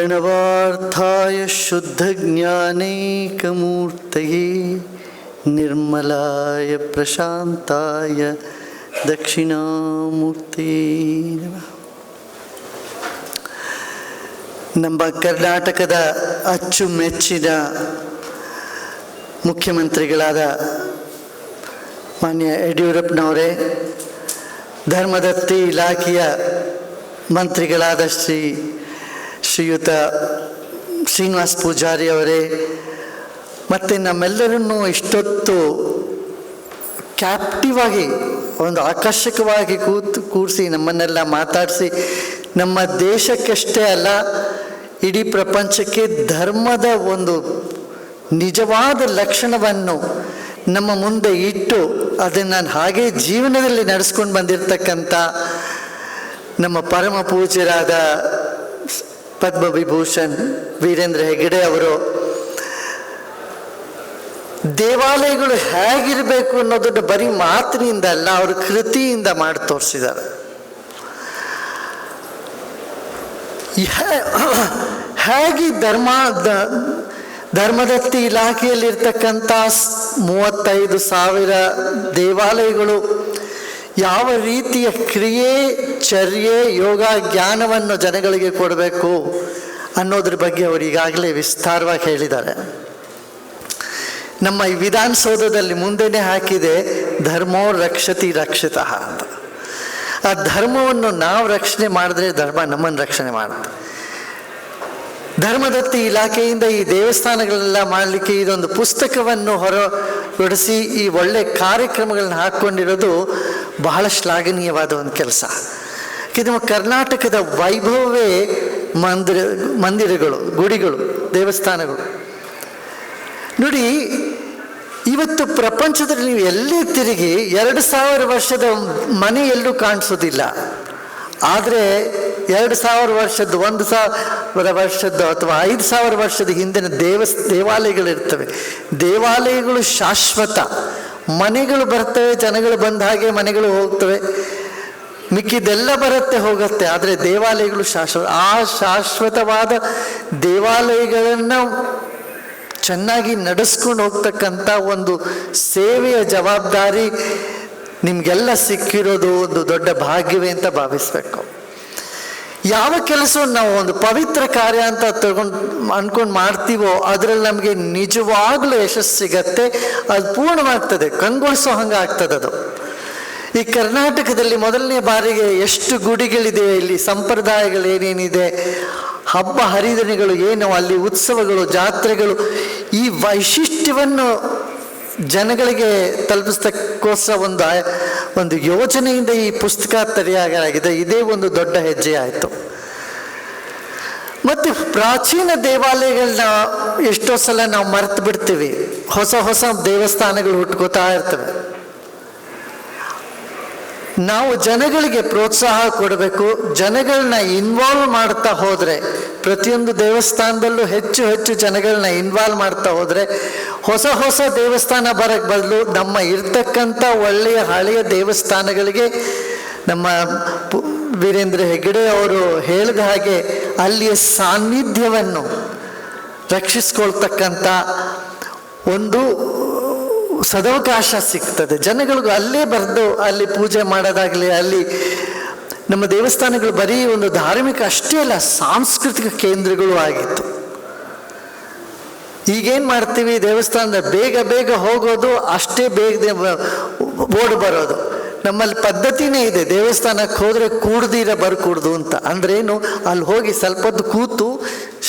प्रणवार्थाय शुद्धज्ञानैकमूर्तये निर्मलाय प्रशान्ताय दक्षिणामूर्तये नमः. ನಮ್ಮ ಕರ್ನಾಟಕದ ಅಚ್ಚುಮೆಚ್ಚಿನ ಮುಖ್ಯಮಂತ್ರಿಗಳಾದ ಮಾನ್ಯ ಯಡಿಯೂರಪ್ಪನವರೇ, ಧರ್ಮದತ್ತಿ ಇಲಾಖೆಯ ಮಂತ್ರಿಗಳಾದ ಶ್ರೀಯುತ ಶ್ರೀನಿವಾಸ ಪೂಜಾರಿ ಅವರೇ, ಮತ್ತು ನಮ್ಮೆಲ್ಲರನ್ನು ಇಷ್ಟೊತ್ತು ಕ್ಯಾಪ್ಟಿವ್ ಆಗಿ ಒಂದು ಆಕರ್ಷಕವಾಗಿ ಕೂರಿಸಿ ನಮ್ಮನ್ನೆಲ್ಲ ಮಾತಾಡಿಸಿ, ನಮ್ಮ ದೇಶಕ್ಕಷ್ಟೇ ಅಲ್ಲ ಇಡೀ ಪ್ರಪಂಚಕ್ಕೆ ಧರ್ಮದ ಒಂದು ನಿಜವಾದ ಲಕ್ಷಣವನ್ನು ನಮ್ಮ ಮುಂದೆ ಇಟ್ಟು ಅದನ್ನು ಹಾಗೆ ಜೀವನದಲ್ಲಿ ನಡೆಸ್ಕೊಂಡು ಬಂದಿರತಕ್ಕಂಥ ನಮ್ಮ ಪರಮ ಪೂಜ್ಯರಾದ ಪದ್ಮವಿಭೂಷಣ್ ವೀರೇಂದ್ರ ಹೆಗ್ಗಡೆ ಅವರು ದೇವಾಲಯಗಳು ಹೇಗಿರಬೇಕು ಅನ್ನೋದನ್ನು ಬರೀ ಮಾತಿನಿಂದ ಅಲ್ಲ, ಅವರು ಕೃತಿಯಿಂದ ಮಾಡಿ ತೋರಿಸಿದ್ದಾರೆ. ಹೇಗೆ ಧರ್ಮದತ್ತಿ ಇಲಾಖೆಯಲ್ಲಿರ್ತಕ್ಕಂಥ 35,000 ದೇವಾಲಯಗಳು ಯಾವ ರೀತಿಯ ಕ್ರಿಯೆ, ಚರ್ಯೆ, ಯೋಗ ಜ್ಞಾನವನ್ನು ಜನಗಳಿಗೆ ಕೊಡಬೇಕು ಅನ್ನೋದ್ರ ಬಗ್ಗೆ ಅವರು ಈಗಾಗಲೇ ವಿಸ್ತಾರವಾಗಿ ಹೇಳಿದ್ದಾರೆ. ನಮ್ಮ ಈ ವಿಧಾನಸೌಧದಲ್ಲಿ ಮುಂದೆನೇ ಹಾಕಿದೆ, ಧರ್ಮೋ ರಕ್ಷತಿ ರಕ್ಷಿತಃ ಅಂತ. ಆ ಧರ್ಮವನ್ನು ನಾವು ರಕ್ಷಣೆ ಮಾಡಿದ್ರೆ ಧರ್ಮ ನಮ್ಮನ್ನು ರಕ್ಷಣೆ ಮಾಡುತ್ತೆ. ಧರ್ಮದತ್ತಿ ಇಲಾಖೆಯಿಂದ ಈ ದೇವಸ್ಥಾನಗಳೆಲ್ಲ ಮಾಡಲಿಕ್ಕೆ ಇದೊಂದು ಪುಸ್ತಕವನ್ನು ಹೊರಡಿಸಿ ಈ ಒಳ್ಳೆ ಕಾರ್ಯಕ್ರಮಗಳನ್ನ ಹಾಕ್ಕೊಂಡಿರೋದು ಬಹಳ ಶ್ಲಾಘನೀಯವಾದ ಒಂದು ಕೆಲಸ. ನಮ್ಮ ಕರ್ನಾಟಕದ ವೈಭವವೇ ಮಂದಿರಗಳು, ಗುಡಿಗಳು, ದೇವಸ್ಥಾನಗಳು. ನೋಡಿ, ಇವತ್ತು ಪ್ರಪಂಚದಲ್ಲಿ ನೀವು ಎಲ್ಲೇ ತಿರುಗಿ 2000 ವರ್ಷದ ಮನೆ ಎಲ್ಲೂ ಕಾಣಿಸೋದಿಲ್ಲ. ಆದರೆ 2000 ವರ್ಷದ್ದು, 1000 ವರ್ಷದ್ದು ಅಥವಾ 5000 ವರ್ಷದ ಹಿಂದಿನ ದೇವಾಲಯಗಳಿರ್ತವೆ. ದೇವಾಲಯಗಳು ಶಾಶ್ವತ. ಮನೆಗಳು ಬರ್ತವೆ, ಜನಗಳು ಬಂದ ಹಾಗೆ ಮನೆಗಳು ಹೋಗ್ತವೆ, ಮಿಕ್ಕಿದೆಲ್ಲ ಬರುತ್ತೆ ಹೋಗುತ್ತೆ. ಆದರೆ ದೇವಾಲಯಗಳು ಶಾಶ್ವತ. ಆ ಶಾಶ್ವತವಾದ ದೇವಾಲಯಗಳನ್ನು ಚೆನ್ನಾಗಿ ನಡೆಸ್ಕೊಂಡು ಹೋಗ್ತಕ್ಕಂಥ ಒಂದು ಸೇವೆಯ ಜವಾಬ್ದಾರಿ ನಿಮಗೆಲ್ಲ ಸಿಕ್ಕಿರೋದು ಒಂದು ದೊಡ್ಡ ಭಾಗ್ಯವೇ ಅಂತ ಭಾವಿಸ್ಬೇಕು. ಯಾವ ಕೆಲಸವನ್ನು ನಾವು ಒಂದು ಪವಿತ್ರ ಕಾರ್ಯ ಅಂತ ಅನ್ಕೊಂಡು ಮಾಡ್ತೀವೋ ಅದರಲ್ಲಿ ನಮಗೆ ನಿಜವಾಗ್ಲೂ ಯಶಸ್ಸು ಸಿಗತ್ತೆ, ಅದು ಪೂರ್ಣವಾಗ್ತದೆ, ಕಂಗೊಳಿಸೋ ಹಂಗೆ ಆಗ್ತದೆ ಅದು. ಈ ಕರ್ನಾಟಕದಲ್ಲಿ ಮೊದಲನೇ ಬಾರಿಗೆ ಎಷ್ಟು ಗುಡಿಗಳಿದೆ, ಇಲ್ಲಿ ಸಂಪ್ರದಾಯಗಳು ಏನೇನಿದೆ, ಹಬ್ಬ ಹರಿದಿನಗಳು ಏನು, ಅಲ್ಲಿ ಉತ್ಸವಗಳು, ಜಾತ್ರೆಗಳು, ಈ ವೈಶಿಷ್ಟ್ಯವನ್ನು ಜನಗಳಿಗೆ ತಲುಪಿಸ್ತಕ್ಕೋಸ್ಕರ ಒಂದು ಯೋಜನೆಯಿಂದ ಈ ಪುಸ್ತಕ ತಯಾರಾಗಿದೆ. ಇದೇ ಒಂದು ದೊಡ್ಡ ಹೆಜ್ಜೆ ಆಯಿತು. ಮತ್ತು ಪ್ರಾಚೀನ ದೇವಾಲಯಗಳನ್ನ ಎಷ್ಟೋ ಸಲ ನಾವು ಮರೆತು ಬಿಡ್ತೀವಿ. ಹೊಸ ಹೊಸ ದೇವಸ್ಥಾನಗಳು ಹುಟ್ಕೋತಾ ಇರ್ತವೆ. ನಾವು ಜನಗಳಿಗೆ ಪ್ರೋತ್ಸಾಹ ಕೊಡಬೇಕು. ಜನಗಳನ್ನ ಇನ್ವಾಲ್ವ್ ಮಾಡ್ತಾ ಹೋದರೆ, ಪ್ರತಿಯೊಂದು ದೇವಸ್ಥಾನದಲ್ಲೂ ಹೆಚ್ಚು ಹೆಚ್ಚು ಜನಗಳನ್ನ ಇನ್ವಾಲ್ವ್ ಮಾಡ್ತಾ ಹೋದರೆ ಹೊಸ ಹೊಸ ದೇವಸ್ಥಾನ ಬರೋಕ್ಕೆ ಬದಲು ನಮ್ಮ ಇರ್ತಕ್ಕಂಥ ಒಳ್ಳೆಯ ಹಳೆಯ ದೇವಸ್ಥಾನಗಳಿಗೆ ನಮ್ಮ ವೀರೇಂದ್ರ ಹೆಗ್ಗಡೆ ಅವರು ಹೇಳಿದ ಹಾಗೆ ಅಲ್ಲಿಯ ಸಾನ್ನಿಧ್ಯವನ್ನು ರಕ್ಷಿಸ್ಕೊಳ್ತಕ್ಕಂಥ ಒಂದು ಸದವಕಾಶ ಸಿಗ್ತದೆ. ಜನಗಳಿಗೂ ಅಲ್ಲೇ ಬರೆದು ಅಲ್ಲಿ ಪೂಜೆ ಮಾಡೋದಾಗಲಿ, ಅಲ್ಲಿ ನಮ್ಮ ದೇವಸ್ಥಾನಗಳು ಬರೀ ಒಂದು ಧಾರ್ಮಿಕ ಅಷ್ಟೇ ಅಲ್ಲ, ಸಾಂಸ್ಕೃತಿಕ ಕೇಂದ್ರಗಳು ಆಗಿತ್ತು. ಈಗೇನು ಮಾಡ್ತೀವಿ, ದೇವಸ್ಥಾನದ ಬೇಗ ಬೇಗ ಹೋಗೋದು, ಅಷ್ಟೇ ಬೇಗ ಓಡಿ ಬರೋದು. ನಮ್ಮಲ್ಲಿ ಪದ್ಧತಿನೇ ಇದೆ, ದೇವಸ್ಥಾನಕ್ಕೆ ಹೋದರೆ ಕೂಡ್ದಿರ ಬರ್ಕೂಡ್ದು ಅಂತ. ಅಂದ್ರೇನು, ಅಲ್ಲಿ ಹೋಗಿ ಸ್ವಲ್ಪ ಹೊತ್ತು ಕೂತು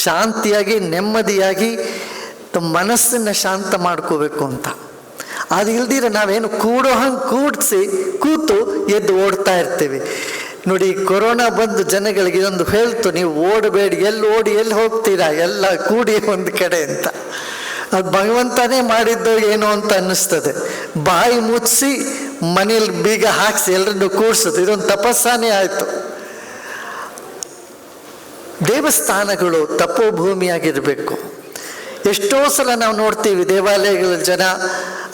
ಶಾಂತಿಯಾಗಿ ನೆಮ್ಮದಿಯಾಗಿ ತಮ್ಮ ಮನಸ್ಸನ್ನು ಶಾಂತ ಮಾಡ್ಕೋಬೇಕು ಅಂತ. ಅದು ಇಲ್ದಿರ ನಾವೇನು ಕೂಡೋ ಹಂಗೆ ಕೂತು ಎದ್ದು ಓಡ್ತಾ ಇರ್ತೀವಿ. ನೋಡಿ, ಕೊರೋನಾ ಬಂದು ಜನಗಳಿಗೆ ಇದೊಂದು ಹೇಳ್ತು, ನೀವು ಓಡಬೇಡಿ, ಎಲ್ಲಿ ಹೋಗ್ತೀರಾ, ಎಲ್ಲ ಕೂಡಿ ಒಂದು ಕಡೆ ಅಂತ. ಅದು ಭಗವಂತನೇ ಮಾಡಿದ್ದು ಏನೋ ಅಂತ ಅನ್ನಿಸ್ತದೆ. ಬಾಯಿ ಮುಚ್ಚಿಸಿ ಮನೇಲಿ ಬೀಗ ಹಾಕಿಸಿ ಎಲ್ಲರನ್ನು ಕೂಡ್ಸೋದು ಇದೊಂದು ತಪಸ್ಸಾನೇ ಆಯಿತು. ದೇವಸ್ಥಾನಗಳು ತಪೋಭೂಮಿಯಾಗಿರಬೇಕು. ಎಷ್ಟೋ ಸಲ ನಾವು ನೋಡ್ತೀವಿ ದೇವಾಲಯಗಳ ಜನ,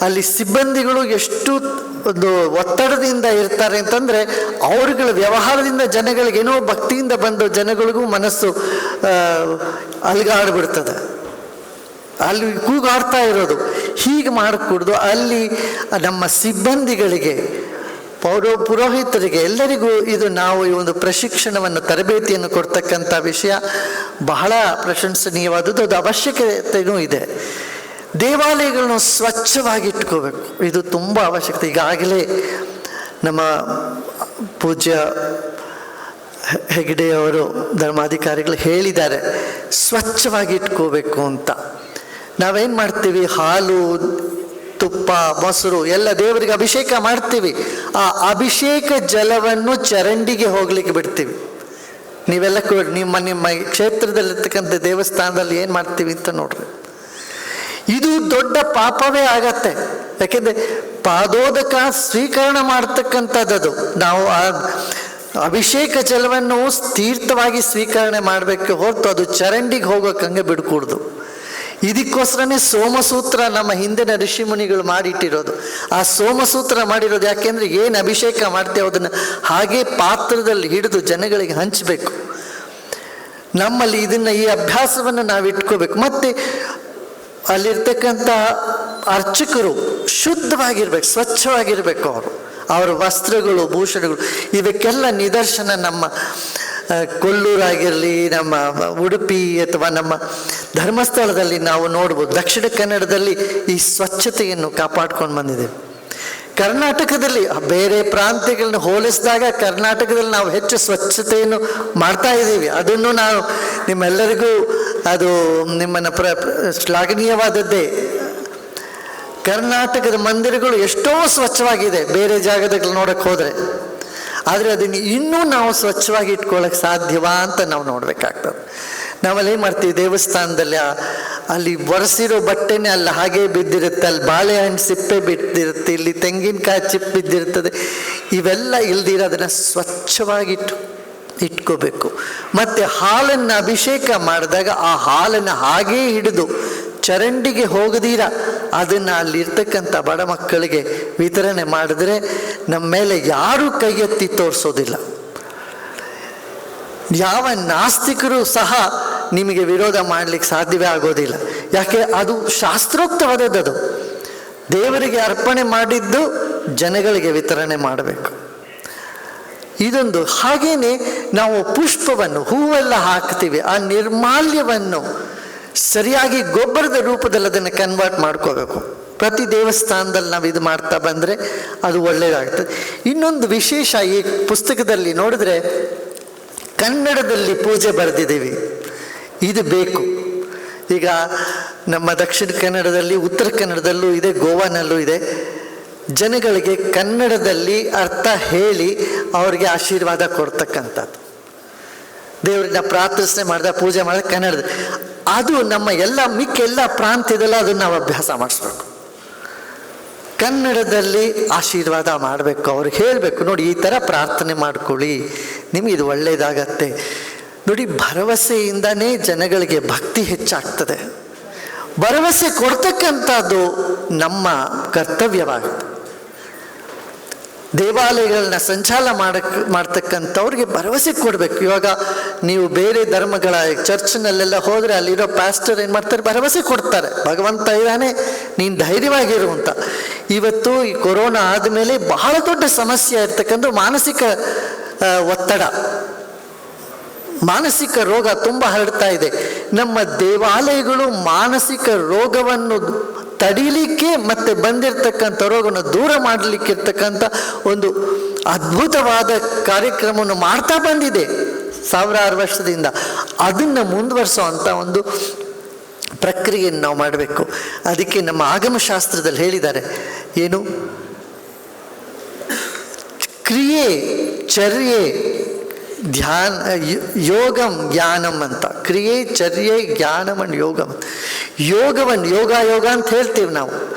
ಅಲ್ಲಿ ಸಿಬ್ಬಂದಿಗಳು ಎಷ್ಟು ಒಂದು ಒತ್ತಡದಿಂದ ಇರ್ತಾರೆ ಅಂತಂದರೆ, ಅವರುಗಳ ವ್ಯವಹಾರದಿಂದ ಜನಗಳಿಗೇನೋ ಭಕ್ತಿಯಿಂದ ಬಂದು ಜನಗಳಿಗೂ ಮನಸ್ಸು ಅಲ್ಗಾಡ್ಬಿಡ್ತದೆ, ಅಲ್ಲಿ ಕೂಗಾಡ್ತಾ ಇರೋದು. ಹೀಗೆ ಮಾಡಿಕೊಡ್ದು ಅಲ್ಲಿ ನಮ್ಮ ಸಿಬ್ಬಂದಿಗಳಿಗೆ, ಪುರೋಹಿತರಿಗೆ ಎಲ್ಲರಿಗೂ ಇದು ನಾವು ಈ ಒಂದು ಪ್ರಶಿಕ್ಷಣವನ್ನು, ತರಬೇತಿಯನ್ನು ಕೊಡ್ತಕ್ಕಂಥ ವಿಷಯ ಬಹಳ ಪ್ರಶಂಸನೀಯವಾದದ್ದು. ಅದು ಅವಶ್ಯಕತೆಯೂ ಇದೆ. ದೇವಾಲಯಗಳನ್ನು ಸ್ವಚ್ಛವಾಗಿಟ್ಕೋಬೇಕು, ಇದು ತುಂಬ ಅವಶ್ಯಕತೆ. ಈಗಾಗಲೇ ನಮ್ಮ ಪೂಜ್ಯ ಹೆಗ್ಡೆಯವರು ಧರ್ಮಾಧಿಕಾರಿಗಳು ಹೇಳಿದ್ದಾರೆ, ಸ್ವಚ್ಛವಾಗಿ ಇಟ್ಕೋಬೇಕು ಅಂತ. ನಾವೇನು ಮಾಡ್ತೀವಿ, ಹಾಲು, ತುಪ್ಪ, ಮೊಸರು ಎಲ್ಲ ದೇವರಿಗೆ ಅಭಿಷೇಕ ಮಾಡ್ತೀವಿ. ಆ ಅಭಿಷೇಕ ಜಲವನ್ನು ಚರಂಡಿಗೆ ಹೋಗ್ಲಿಕ್ಕೆ ಬಿಡ್ತೀವಿ. ನೀವೆಲ್ಲ ನಿಮ್ಮ ನಿಮ್ಮ ಕ್ಷೇತ್ರದಲ್ಲಿರ್ತಕ್ಕಂಥ ದೇವಸ್ಥಾನದಲ್ಲಿ ಏನು ಮಾಡ್ತೀವಿ ಅಂತ ನೋಡ್ರಿ. ಇದು ದೊಡ್ಡ ಪಾಪವೇ ಆಗತ್ತೆ. ಯಾಕೆಂದರೆ ಪಾದೋದಕ ಸ್ವೀಕರಣ ಮಾಡ್ತಕ್ಕಂಥದ್ದು. ನಾವು ಆ ಅಭಿಷೇಕ ಜಲವನ್ನು ತೀರ್ಥವಾಗಿ ಸ್ವೀಕರಣೆ ಮಾಡಬೇಕು ಹೊರತು ಅದು ಚರಂಡಿಗೆ ಹೋಗೋಕೆ ಹಂಗೆ ಬಿಡ್ಕೂಡ್ದು. ಇದಕ್ಕೋಸ್ಕರನೇ ಸೋಮಸೂತ್ರ ನಮ್ಮ ಹಿಂದಿನ ಋಷಿ ಮುನಿಗಳು ಮಾಡಿಟ್ಟಿರೋದು. ಆ ಸೋಮಸೂತ್ರ ಮಾಡಿರೋದು ಯಾಕೆಂದರೆ ಏನು ಅಭಿಷೇಕ ಮಾಡ್ತೇವೆ ಅದನ್ನು ಹಾಗೇ ಪಾತ್ರದಲ್ಲಿ ಹಿಡಿದು ಜನಗಳಿಗೆ ಹಂಚಬೇಕು. ನಮ್ಮಲ್ಲಿ ಈ ಅಭ್ಯಾಸವನ್ನು ನಾವು ಇಟ್ಕೋಬೇಕು. ಮತ್ತು ಅಲ್ಲಿರ್ತಕ್ಕಂಥ ಅರ್ಚಕರು ಶುದ್ಧವಾಗಿರ್ಬೇಕು, ಸ್ವಚ್ಛವಾಗಿರ್ಬೇಕು. ಅವರ ವಸ್ತ್ರಗಳು, ಭೂಷಣಗಳು, ಇವಕ್ಕೆಲ್ಲ ನಿದರ್ಶನ ನಮ್ಮ ಕೊಲ್ಲೂರಾಗಿರಲಿ, ನಮ್ಮ ಉಡುಪಿ ಅಥವಾ ನಮ್ಮ ಧರ್ಮಸ್ಥಳದಲ್ಲಿ ನಾವು ನೋಡ್ಬೋದು. ದಕ್ಷಿಣ ಕನ್ನಡದಲ್ಲಿ ಈ ಸ್ವಚ್ಛತೆಯನ್ನು ಕಾಪಾಡ್ಕೊಂಡು ಬಂದಿದ್ದೇವೆ. ಕರ್ನಾಟಕದಲ್ಲಿ ಬೇರೆ ಪ್ರಾಂತ್ಯಗಳನ್ನ ಹೋಲಿಸಿದಾಗ ಕರ್ನಾಟಕದಲ್ಲಿ ನಾವು ಹೆಚ್ಚು ಸ್ವಚ್ಛತೆಯನ್ನು ಮಾಡ್ತಾ ಇದ್ದೀವಿ. ಅದನ್ನು ನಾವು ನಿಮ್ಮೆಲ್ಲರಿಗೂ ಅದು ನಿಮ್ಮನ್ನು ಶ್ಲಾಘನೀಯವಾದದ್ದೇ. ಕರ್ನಾಟಕದ ಮಂದಿರಗಳು ಎಷ್ಟೋ ಸ್ವಚ್ಛವಾಗಿದೆ ಬೇರೆ ಜಾಗದಲ್ಲಿ ನೋಡಕ್ಕೆ ಹೋದರೆ. ಆದರೆ ಅದನ್ನು ಇನ್ನೂ ನಾವು ಸ್ವಚ್ಛವಾಗಿ ಇಟ್ಕೊಳ್ಳೋಕೆ ಸಾಧ್ಯವಾ ಅಂತ ನಾವು ನೋಡಬೇಕಾಗ್ತದೆ. ನಾವಲ್ಲಿ ಏನು ಮಾಡ್ತೀವಿ, ದೇವಸ್ಥಾನದಲ್ಲಿ ಅಲ್ಲಿ ಒರೆಸಿರೋ ಬಟ್ಟೆನೇ ಅಲ್ಲಿ ಹಾಗೇ ಬಿದ್ದಿರುತ್ತೆ, ಅಲ್ಲಿ ಬಾಳೆಹಣ್ಣು ಸಿಪ್ಪೆ ಬಿದ್ದಿರುತ್ತೆ, ಇಲ್ಲಿ ತೆಂಗಿನಕಾಯಿ ಚಿಪ್ಪು ಬಿದ್ದಿರ್ತದೆ. ಇವೆಲ್ಲ ಇಲ್ದಿರ ಅದನ್ನು ಸ್ವಚ್ಛವಾಗಿ ಇಟ್ಕೋಬೇಕು. ಮತ್ತು ಹಾಲನ್ನು ಅಭಿಷೇಕ ಮಾಡಿದಾಗ ಆ ಹಾಲನ್ನು ಹಾಗೇ ಹಿಡಿದು ಚರಂಡಿಗೆ ಹೋಗದೀರ ಅದನ್ನು ಅಲ್ಲಿರ್ತಕ್ಕಂಥ ಬಡ ಮಕ್ಕಳಿಗೆ ವಿತರಣೆ ಮಾಡಿದ್ರೆ ನಮ್ಮ ಮೇಲೆ ಯಾರೂ ಕೈ ಎತ್ತಿ ತೋರಿಸೋದಿಲ್ಲ. ಯಾವ ನಾಸ್ತಿಕರು ಸಹ ನಿಮಗೆ ವಿರೋಧ ಮಾಡಲಿಕ್ಕೆ ಸಾಧ್ಯವೇ ಆಗೋದಿಲ್ಲ. ಯಾಕೆ, ಅದು ಶಾಸ್ತ್ರೋಕ್ತವಾದದ್ದು. ದೇವರಿಗೆ ಅರ್ಪಣೆ ಮಾಡಿದ್ದು ಜನಗಳಿಗೆ ವಿತರಣೆ ಮಾಡಬೇಕು. ಇದೊಂದು. ಹಾಗೇನೆ ನಾವು ಪುಷ್ಪವನ್ನು, ಹೂವೆಲ್ಲ ಹಾಕ್ತೀವಿ, ಆ ನಿರ್ಮಾಲ್ಯವನ್ನು ಸರಿಯಾಗಿ ಗೊಬ್ಬರದ ರೂಪದಲ್ಲಿ ಅದನ್ನು ಕನ್ವರ್ಟ್ ಮಾಡ್ಕೋಬೇಕು. ಪ್ರತಿ ದೇವಸ್ಥಾನದಲ್ಲಿ ನಾವು ಇದು ಮಾಡ್ತಾ ಬಂದರೆ ಅದು ಒಳ್ಳೆಯದಾಗ್ತದೆ. ಇನ್ನೊಂದು ವಿಶೇಷ, ಈ ಪುಸ್ತಕದಲ್ಲಿ ನೋಡಿದ್ರೆ ಕನ್ನಡದಲ್ಲಿ ಪೂಜೆ ಬರೆದಿದ್ದೀವಿ. ಇದು ಬೇಕು. ಈಗ ನಮ್ಮ ದಕ್ಷಿಣ ಕನ್ನಡದಲ್ಲಿ, ಉತ್ತರ ಕನ್ನಡದಲ್ಲೂ ಇದೆ, ಗೋವಾನಲ್ಲೂ ಇದೆ. ಜನಗಳಿಗೆ ಕನ್ನಡದಲ್ಲಿ ಅರ್ಥ ಹೇಳಿ ಅವ್ರಿಗೆ ಆಶೀರ್ವಾದ ಕೊಡ್ತಕ್ಕಂಥದ್ದು. ದೇವರನ್ನ ಪ್ರಾರ್ಥನೆ ಮಾಡಿದ, ಪೂಜೆ ಮಾಡಿದ ಕನ್ನಡದ. ಅದು ನಮ್ಮ ಮಿಕ್ಕೆಲ್ಲ ಪ್ರಾಂತ್ಯದಲ್ಲ ಅದನ್ನು ನಾವು ಅಭ್ಯಾಸ ಮಾಡಿಸ್ಬೇಕು. ಕನ್ನಡದಲ್ಲಿ ಆಶೀರ್ವಾದ ಮಾಡಬೇಕು, ಅವ್ರಿಗೆ ಹೇಳಬೇಕು, ನೋಡಿ ಈ ಥರ ಪ್ರಾರ್ಥನೆ ಮಾಡ್ಕೊಳ್ಳಿ, ನಿಮಗೆ ಇದು ಒಳ್ಳೆಯದಾಗತ್ತೆ. ನೋಡಿ, ಭರವಸೆಯಿಂದನೇ ಜನಗಳಿಗೆ ಭಕ್ತಿ ಹೆಚ್ಚಾಗ್ತದೆ. ಭರವಸೆ ಕೊಡ್ತಕ್ಕಂಥದ್ದು ನಮ್ಮ ಕರ್ತವ್ಯವಾಗುತ್ತೆ. ದೇವಾಲಯಗಳನ್ನ ಸಂಚಾಲ ಮಾಡ್ತಕ್ಕಂಥವ್ರಿಗೆ ಭರವಸೆ ಕೊಡಬೇಕು. ಇವಾಗ ನೀವು ಬೇರೆ ಧರ್ಮಗಳ ಚರ್ಚ್ನಲ್ಲೆಲ್ಲ ಹೋದರೆ ಅಲ್ಲಿರೋ ಪ್ಯಾಸ್ಟರ್ ಏನು ಮಾಡ್ತಾರೆ, ಭರವಸೆ ಕೊಡ್ತಾರೆ, ಭಗವಂತ ಇದ್ದಾನೆ, ನೀನು ಧೈರ್ಯವಾಗಿರು ಅಂತ. ಇವತ್ತು ಈ ಕೊರೋನಾ ಆದಮೇಲೆ ಬಹಳ ದೊಡ್ಡ ಸಮಸ್ಯೆ ಇರ್ತಕ್ಕಂಥ ಮಾನಸಿಕ ಒತ್ತಡ, ಮಾನಸಿಕ ರೋಗ ತುಂಬ ಹರಡ್ತಾ ಇದೆ. ನಮ್ಮ ದೇವಾಲಯಗಳು ಮಾನಸಿಕ ರೋಗವನ್ನು ತಡೀಲಿಕ್ಕೆ ಮತ್ತು ಬಂದಿರತಕ್ಕಂಥ ರೋಗವನ್ನು ದೂರ ಮಾಡಲಿಕ್ಕೆ ಇರ್ತಕ್ಕಂಥ ಒಂದು ಅದ್ಭುತವಾದ ಕಾರ್ಯಕ್ರಮವನ್ನು ಮಾಡ್ತಾ ಬಂದಿದೆ ಸಾವಿರಾರು ವರ್ಷದಿಂದ. ಅದನ್ನು ಮುಂದುವರಿಸೋವಂಥ ಒಂದು ಪ್ರಕ್ರಿಯೆಯನ್ನು ನಾವು ಮಾಡಬೇಕು. ಅದಕ್ಕೆ ನಮ್ಮ ಆಗಮಶಾಸ್ತ್ರದಲ್ಲಿ ಹೇಳಿದ್ದಾರೆ, ಏನು, ಕ್ರಿಯೆ, ಚರ್ಯೆ, ಧ್ಯಾನ, ಯೋಗಂ ಜ್ಞಾನಂ ಅಂತ. ಕ್ರಿಯೆ, ಚರ್ಯೆ, ಜ್ಞಾನಂ ಅಂಡ್ ಯೋಗಂ. ಯೋಗವನ್ನು ಯೋಗ ಅಂತ ಹೇಳ್ತೀವಿ ನಾವು.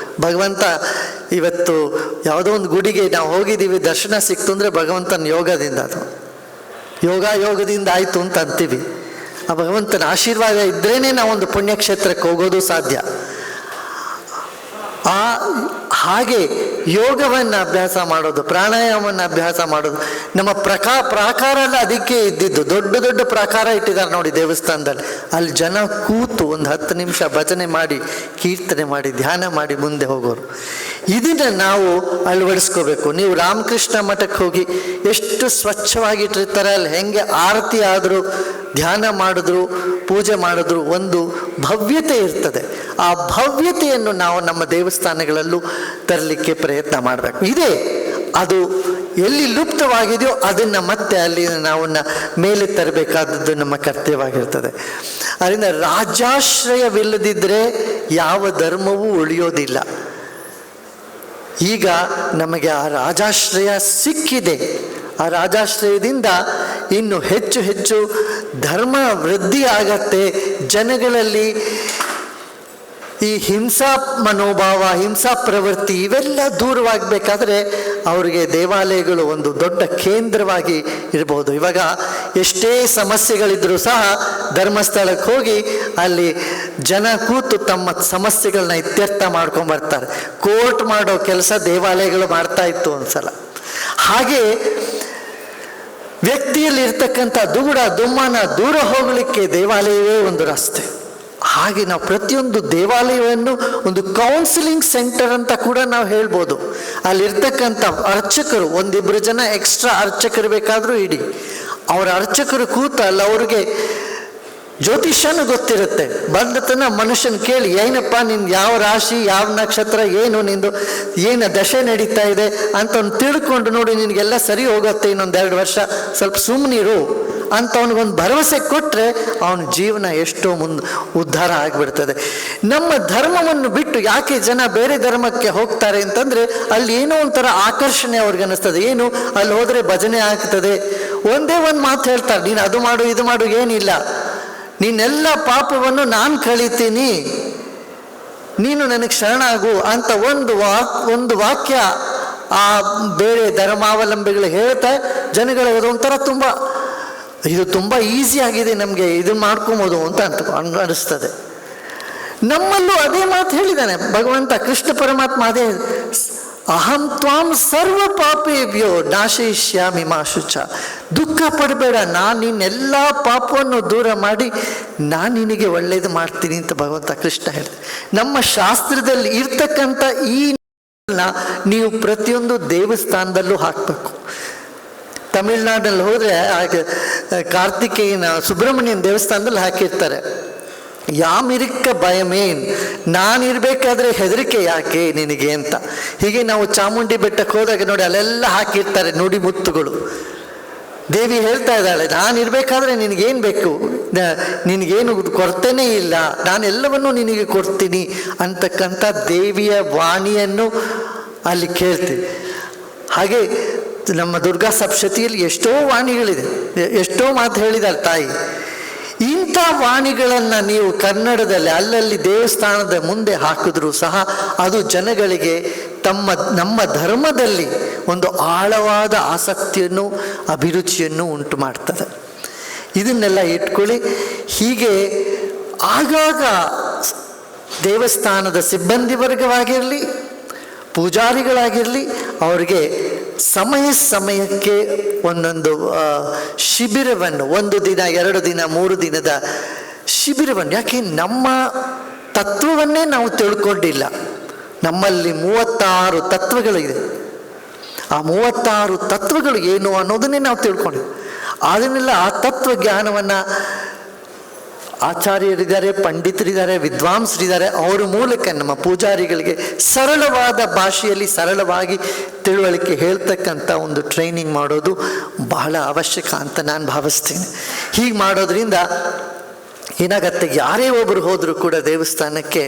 ಭಗವಂತ ಇವತ್ತು ಯಾವುದೋ ಒಂದು ಗುಡಿಗೆ ನಾವು ಹೋಗಿದ್ದೀವಿ, ದರ್ಶನ ಸಿಕ್ತು ಅಂದರೆ ಭಗವಂತನ ಯೋಗದಿಂದ, ಅದು ಯೋಗದಿಂದ ಆಯಿತು ಅಂತ ಅಂತೀವಿ. ಆ ಭಗವಂತನ ಆಶೀರ್ವಾದ ಇದ್ರೇ ನಾವೊಂದು ಪುಣ್ಯಕ್ಷೇತ್ರಕ್ಕೆ ಹೋಗೋದು ಸಾಧ್ಯ. ಹಾಗೆ ಯೋಗವನ್ನು ಅಭ್ಯಾಸ ಮಾಡೋದು, ಪ್ರಾಣಾಯಾಮವನ್ನು ಅಭ್ಯಾಸ ಮಾಡೋದು. ನಮ್ಮ ಪ್ರಾಕಾರ ಎಲ್ಲ ಅದಕ್ಕೆ ಇದ್ದಿದ್ದು. ದೊಡ್ಡ ದೊಡ್ಡ ಪ್ರಾಕಾರ ಇಟ್ಟಿದ್ದಾರೆ ನೋಡಿ ದೇವಸ್ಥಾನದಲ್ಲಿ. ಅಲ್ಲಿ ಜನ ಕೂತು ಒಂದು 10 ನಿಮಿಷ ಭಜನೆ ಮಾಡಿ, ಕೀರ್ತನೆ ಮಾಡಿ, ಧ್ಯಾನ ಮಾಡಿ ಮುಂದೆ ಹೋಗೋರು. ಇದನ್ನು ನಾವು ಅಳವಡಿಸ್ಕೋಬೇಕು. ನೀವು ರಾಮಕೃಷ್ಣ ಮಠಕ್ಕೆ ಹೋಗಿ ಎಷ್ಟು ಸ್ವಚ್ಛವಾಗಿಟ್ಟಿರ್ತಾರೆ. ಅಲ್ಲಿ ಹೆಂಗೆ ಆರತಿ ಆದರೂ, ಧ್ಯಾನ ಮಾಡಿದ್ರು, ಪೂಜೆ ಮಾಡಿದ್ರು ಒಂದು ಭವ್ಯತೆ ಇರ್ತದೆ. ಆ ಭವ್ಯತೆಯನ್ನು ನಾವು ನಮ್ಮ ದೇವಸ್ಥಾನಗಳಲ್ಲೂ ತರಲಿಕ್ಕೆ ಪ್ರಯತ್ನ ಮಾಡಬೇಕು. ಇದೇ ಅದು ಎಲ್ಲಿ ಲುಪ್ತವಾಗಿದೆಯೋ ಅದನ್ನು ಮತ್ತೆ ಅಲ್ಲಿ ನಾವನ್ನ ಮೇಲೆ ತರಬೇಕಾದದ್ದು ನಮ್ಮ ಕರ್ತವ್ಯವಾಗಿರ್ತದೆ. ಅದರಿಂದ ರಾಜಾಶ್ರಯವಿಲ್ಲದಿದ್ದರೆ ಯಾವ ಧರ್ಮವೂ ಉಳಿಯೋದಿಲ್ಲ. ಈಗ ನಮಗೆ ಆ ರಾಜಾಶ್ರಯ ಸಿಕ್ಕಿದೆ. ಆ ರಾಜಾಶ್ರಯದಿಂದ ಇನ್ನು ಹೆಚ್ಚು ಹೆಚ್ಚು ಧರ್ಮ ವೃದ್ಧಿ ಆಗತ್ತೆ. ಜನಗಳಲ್ಲಿ ಈ ಹಿಂಸಾ ಮನೋಭಾವ, ಹಿಂಸಾ ಪ್ರವೃತ್ತಿ ಇವೆಲ್ಲ ದೂರವಾಗಬೇಕಾದ್ರೆ ಅವರಿಗೆ ದೇವಾಲಯಗಳು ಒಂದು ದೊಡ್ಡ ಕೇಂದ್ರವಾಗಿ ಇರಬಹುದು. ಇವಾಗ ಎಷ್ಟೇ ಸಮಸ್ಯೆಗಳಿದ್ರೂ ಸಹ ಧರ್ಮಸ್ಥಳಕ್ಕೆ ಹೋಗಿ ಅಲ್ಲಿ ಜನ ಕೂತು ತಮ್ಮ ಸಮಸ್ಯೆಗಳನ್ನ ಇತ್ಯರ್ಥ ಮಾಡ್ಕೊಂಡು ಬರ್ತಾರೆ. ಕೋರ್ಟ್ ಮಾಡೋ ಕೆಲಸ ದೇವಾಲಯಗಳು ಮಾಡ್ತಾ ಇತ್ತು ಒಂದ್ಸಲ. ಹಾಗೆ ವ್ಯಕ್ತಿಯಲ್ಲಿ ಇರ್ತಕ್ಕಂಥ ದುಗುಡ ದುಮ್ಮಾನ ದೂರ ಹೋಗಲಿಕ್ಕೆ ದೇವಾಲಯವೇ ಒಂದು ರಸ್ತೆ. ಹಾಗೆ ನಾವು ಪ್ರತಿಯೊಂದು ದೇವಾಲಯವನ್ನು ಒಂದು ಕೌನ್ಸಿಲಿಂಗ್ ಸೆಂಟರ್ ಅಂತ ಕೂಡ ನಾವು ಹೇಳ್ಬೋದು. ಅಲ್ಲಿರ್ತಕ್ಕಂಥ ಅರ್ಚಕರು, 1-2 ಜನ ಎಕ್ಸ್ಟ್ರಾ ಅರ್ಚಕರು ಬೇಕಾದರೂ ಇಡಿ. ಅವರ ಅರ್ಚಕರು ಕೂತಲ್ಲ, ಅವ್ರಿಗೆ ಜ್ಯೋತಿಷ್ಯನೂ ಗೊತ್ತಿರುತ್ತೆ. ಬಂದತನ ಮನುಷ್ಯನ ಕೇಳಿ, ಏನಪ್ಪ ನಿಂದು ಯಾವ ರಾಶಿ, ಯಾವ ನಕ್ಷತ್ರ, ಏನು ನಿಂದು ಏನು ದಶೆ ನಡೀತಾ ಇದೆ ಅಂತ ಅವ್ನು ತಿಳ್ಕೊಂಡು, ನೋಡಿ ನಿನಗೆಲ್ಲ ಸರಿ ಹೋಗುತ್ತೆ, ಇನ್ನೊಂದು 2 ವರ್ಷ ಸ್ವಲ್ಪ ಸುಮ್ಮನಿರು ಅಂತ ಅವನಿಗೊಂದು ಭರವಸೆ ಕೊಟ್ಟರೆ ಅವನ ಜೀವನ ಎಷ್ಟೋ ಉದ್ಧಾರ ಆಗಿಬಿಡ್ತದೆ. ನಮ್ಮ ಧರ್ಮವನ್ನು ಬಿಟ್ಟು ಯಾಕೆ ಜನ ಬೇರೆ ಧರ್ಮಕ್ಕೆ ಹೋಗ್ತಾರೆ ಅಂತಂದರೆ, ಅಲ್ಲಿ ಏನೋ ಒಂಥರ ಆಕರ್ಷಣೆ ಅವ್ರಿಗೆ ಅನ್ನಿಸ್ತದೆ. ಏನು ಅಲ್ಲಿ ಹೋದರೆ ಭಜನೆ ಆಗ್ತದೆ, ಒಂದೇ ಒಂದು ಮಾತು ಹೇಳ್ತಾರೆ, ನೀನು ಅದು ಮಾಡು ಇದು ಮಾಡು, ಏನಿಲ್ಲ, ನೀನೆಲ್ಲ ಪಾಪವನ್ನು ನಾನು ಕಳೀತೀನಿ, ನೀನು ನನಗೆ ಶರಣಾಗು ಅಂತ ಒಂದು ವಾಕ್ಯ ಆ ಬೇರೆ ಧರ್ಮಾವಲಂಬಿಗಳು ಹೇಳ್ತಾ ಜನಗಳಿಗೆ ಅದೊಂಥರ ಇದು ತುಂಬ ಈಸಿ ಆಗಿದೆ, ನಮಗೆ ಇದು ಮಾಡ್ಕೊಬೋದು ಅಂತ ಅನಿಸ್ತದೆ. ನಮ್ಮಲ್ಲೂ ಅದೇ ಮಾತು ಹೇಳಿದ್ದಾನೆ ಭಗವಂತ ಕೃಷ್ಣ ಪರಮಾತ್ಮ. ಅದೇ ಅಹಂ ತ್ವಾಂ ಸರ್ವ ಪಾಪೇಭ್ಯೋ ನಾಶಯಿಷ್ಯಾಮಿ ಮಾ ಶುಚ. ದುಃಖ ಪಡಬೇಡ, ನಾನು ನಿನ್ನೆಲ್ಲ ಪಾಪವನ್ನು ದೂರ ಮಾಡಿ ನಾನು ನಿನಗೆ ಒಳ್ಳೆಯದು ಮಾಡ್ತೀನಿ ಅಂತ ಭಗವಂತ ಕೃಷ್ಣ ಹೇಳಿದೆ. ನಮ್ಮ ಶಾಸ್ತ್ರದಲ್ಲಿ ಇರ್ತಕ್ಕಂಥ ಈ ನೀವು ಪ್ರತಿಯೊಂದು ದೇವಸ್ಥಾನದಲ್ಲೂ ಹಾಕಬೇಕು. ತಮಿಳ್ನಾಡಲ್ಲಿ ಹೋದರೆ ಕಾರ್ತಿಕೇಯನ ಸುಬ್ರಹ್ಮಣ್ಯನ ದೇವಸ್ಥಾನದಲ್ಲಿ ಹಾಕಿರ್ತಾರೆ, ಯಾಮಿರಿಕ್ಕ ಭಯಮೇನ್, ನಾನಿರ್ಬೇಕಾದ್ರೆ ಹೆದರಿಕೆ ಯಾಕೆ ನಿನಗೆ ಅಂತ. ಹೀಗೆ ನಾವು ಚಾಮುಂಡಿ ಬೆಟ್ಟಕ್ಕೆ ಹೋದಾಗ ನೋಡಿ ಅಲ್ಲೆಲ್ಲ ಹಾಕಿರ್ತಾರೆ ನುಡಿ ಮುತ್ತುಗಳು. ದೇವಿ ಹೇಳ್ತಾ ಇದ್ದಾಳೆ, ನಾನಿರ್ಬೇಕಾದ್ರೆ ನಿನಗೇನು ಬೇಕು, ನಿನಗೇನು ಕೊರತೆನೇ ಇಲ್ಲ, ನಾನೆಲ್ಲವನ್ನೂ ನಿನಗೆ ಕೊಡ್ತೀನಿ ಅಂತಕ್ಕಂಥ ದೇವಿಯ ವಾಣಿಯನ್ನು ಅಲ್ಲಿ ಕೇಳ್ತೀವಿ. ಹಾಗೆ ನಮ್ಮ ದುರ್ಗಾ ಸಪ್ತಶತಿಯಲ್ಲಿ ಎಷ್ಟೋ ವಾಣಿಗಳಿದೆ, ಎಷ್ಟೋ ಮಾತು ಹೇಳಿದಾಳೆ ತಾಯಿ. ಇಂಥ ವಾಣಿಗಳನ್ನು ನೀವು ಕನ್ನಡದಲ್ಲಿ ಅಲ್ಲಲ್ಲಿ ದೇವಸ್ಥಾನದ ಮುಂದೆ ಹಾಕಿದ್ರೂ ಸಹ ಅದು ಜನಗಳಿಗೆ ನಮ್ಮ ಧರ್ಮದಲ್ಲಿ ಒಂದು ಆಳವಾದ ಆಸಕ್ತಿಯನ್ನು, ಅಭಿರುಚಿಯನ್ನು ಉಂಟು ಮಾಡ್ತದೆ. ಇದನ್ನೆಲ್ಲ ಇಟ್ಕೊಳ್ಳಿ. ಹೀಗೆ ಆಗಾಗ ದೇವಸ್ಥಾನದ ಸಿಬ್ಬಂದಿ ವರ್ಗವಾಗಿರಲಿ, ಪೂಜಾರಿಗಳಾಗಿರಲಿ, ಅವರಿಗೆ ಸಮಯಕ್ಕೆ ಒಂದೊಂದು ಶಿಬಿರವನ್ನು, 1 ದಿನ 2 ದಿನ 3 ದಿನದ ಶಿಬಿರವನ್ನು, ಯಾಕೆ ನಮ್ಮ ತತ್ವವನ್ನೇ ನಾವು ತಿಳ್ಕೊಂಡಿಲ್ಲ. ನಮ್ಮಲ್ಲಿ 36 ತತ್ವಗಳಿದೆ. ಆ 36 ತತ್ವಗಳು ಏನು ಅನ್ನೋದನ್ನೇ ನಾವು ತಿಳ್ಕೊಂಡಿಲ್ಲ. ಅದನ್ನೆಲ್ಲ ಆ ತತ್ವ ಜ್ಞಾನವನ್ನು ಆಚಾರ್ಯರಿದ್ದಾರೆ, ಪಂಡಿತರಿದ್ದಾರೆ, ವಿದ್ವಾಂಸರಿದ್ದಾರೆ, ಅವರ ಮೂಲಕ ನಮ್ಮ ಪೂಜಾರಿಗಳಿಗೆ ಸರಳವಾದ ಭಾಷೆಯಲ್ಲಿ ಸರಳವಾಗಿ ತಿಳುವಳಿಕೆ ಹೇಳ್ತಕ್ಕಂಥ ಒಂದು ಟ್ರೈನಿಂಗ್ ಮಾಡೋದು ಬಹಳ ಅವಶ್ಯಕ ಅಂತ ನಾನು ಭಾವಿಸ್ತೀನಿ. ಹೀಗೆ ಮಾಡೋದ್ರಿಂದ ಏನಾಗತ್ತೆ, ಯಾರೇ ಒಬ್ಬರು ಹೋದರೂ ಕೂಡ ದೇವಸ್ಥಾನಕ್ಕೆ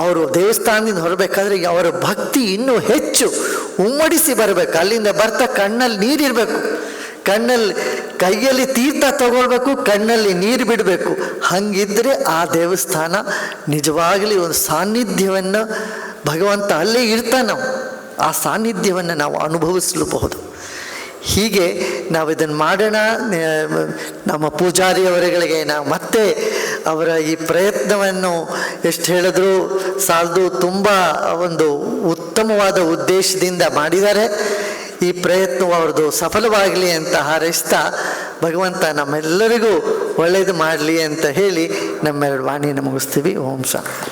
ಅವರು ದೇವಸ್ಥಾನದಿಂದ ಹೊರಬೇಕಾದ್ರೆ ಅವರ ಭಕ್ತಿ ಇನ್ನೂ ಹೆಚ್ಚು ಉಮ್ಮಡಿಸಿ ಬರಬೇಕು. ಅಲ್ಲಿಂದ ಬರ್ತಾ ಕಣ್ಣಲ್ಲಿ ನೀರಿರಬೇಕು, ಕೈಯಲ್ಲಿ ತೀರ್ಥ ತಗೊಳ್ಬೇಕು, ಕಣ್ಣಲ್ಲಿ ನೀರು ಬಿಡಬೇಕು. ಹಂಗಿದ್ರೆ ಆ ದೇವಸ್ಥಾನ ನಿಜವಾಗಲಿ ಒಂದು ಸಾನ್ನಿಧ್ಯವನ್ನು ಭಗವಂತ ಅಲ್ಲೇ ಇರ್ತಾನೆ, ಆ ಸಾನ್ನಿಧ್ಯವನ್ನು ನಾವು ಅನುಭವಿಸಲೂಬಹುದು. ಹೀಗೆ ನಾವು ಇದನ್ನು ಮಾಡೋಣ. ನಮ್ಮ ಪೂಜಾರಿಯವರುಗಳಿಗೆ ನಾವು ಮತ್ತೆ ಅವರ ಈ ಪ್ರಯತ್ನವನ್ನು ಎಷ್ಟು ಹೇಳಿದ್ರು ಸಾಲದು, ತುಂಬ ಒಂದು ಉತ್ತಮವಾದ ಉದ್ದೇಶದಿಂದ ಮಾಡಿದ್ದಾರೆ. ಈ ಪ್ರಯತ್ನವು ಅವ್ರದ್ದು ಸಫಲವಾಗಲಿ ಅಂತ ಹಾರೈಸ್ತಾ ಭಗವಂತ ನಮ್ಮೆಲ್ಲರಿಗೂ ಒಳ್ಳೇದು ಮಾಡಲಿ ಅಂತ ಹೇಳಿ ನಮ್ಮೆರಡು ವಾಣಿಯನ್ನು ಮುಗಿಸ್ತೀವಿ. ಓಂ ಶಾಂತಿ.